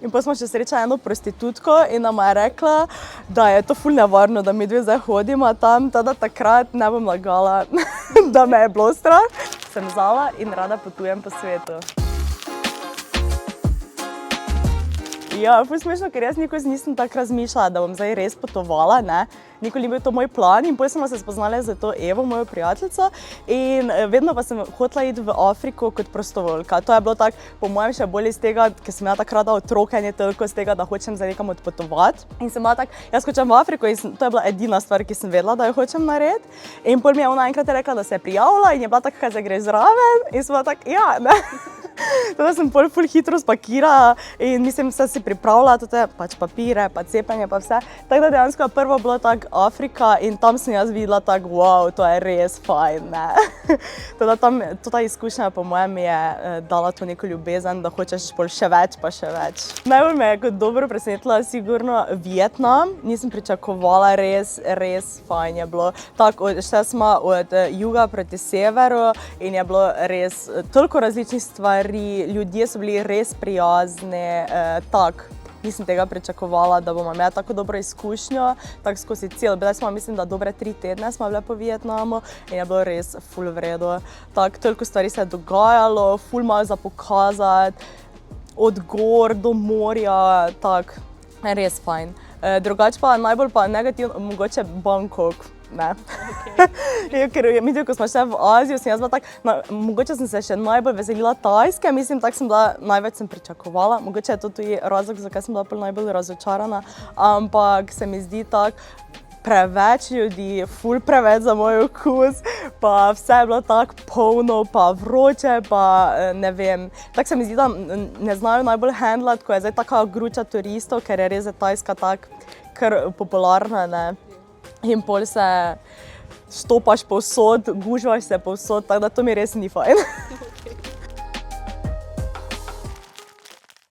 In potem smo še srečali eno prostitutko in nama je rekla, da je to ful nevarno, da mi dve zdaj hodimo tam, tada takrat ne bom lagala, da me je bilo strah. Sem zala in rada potujem po svetu. Ja, ful smešno, ker jaz nikoli nisem tako razmišljala, da bom zdaj res potovala, ne. Nikoli ni bil to moj plan in potem smo se spoznali z to Evo, mojo prijateljico, in vedno pa sem hotela iti v Afriko kot prostovoljka. To je bilo tako, po mojem, še bolj iz tega, ker sem imela tako rada otroke, ne toliko iz tega, da hočem zdaj nekam odpotovati. In sem bila tako, jaz hočem v Afriko in to je bila edina stvar, ki sem vedela, da jo hočem narediti. In potem mi je ona enkrat rekla, da se je prijavila in je bila tako, kaj zdaj gre zraven in sem bila tako, ja, ne. Tako sem pol ful hitro spakirala in mislim, vse si pripravila, tudi pač papire, pa cepljenje, pa vse. Tako da dejansko prvo bilo tako Afrika in tam sem jaz videla tako, wow, to je res fajn, ne. Teda tam, ta izkušnja po mojem je dala to neko ljubezen, da hočeš pol še več, pa še več. Najbolj me je kot dobro presenetila sigurno Vietnam, nisem pričakovala, res fajn je bilo. Tako, šli smo od juga proti severu in je bilo res toliko različnih stvari, ljudje so bili res prijazni, tako. Nisem tega pričakovala, da bomo imeli tako dobro izkušnjo, tako skozi bile smo, mislim, da dobre 3 tedne smo bile po Vietnamu in je bilo res ful v redu. Tako, toliko stvari se je dogajalo, ful malo za pokazati, od gor do morja, tako, res fajn. Drugače pa najbolj pa negativno, mogoče Bangkok. Ne. Okay. Ker midve, ko smo šli v Azijo, sem jaz bila tako, mogoče sem se še najbolj veselila Tajske, mislim, tako sem bila, največ sem pričakovala, mogoče je to tudi razlog, zakaj sem bila najbolj razočarana, ampak se mi zdi tako, preveč ljudi, ful preveč za moj okus, pa vse je bilo tako polno, pa vroče, pa ne vem. Tako se mi zdi, da ne znajo najbolj handlati, ko je zdaj taka gruča turistov, ker je res Tajska tako kar popularna, ne. In pol se štopaš povsod, gužvaš se povsod, tako da to mi res ni fajn.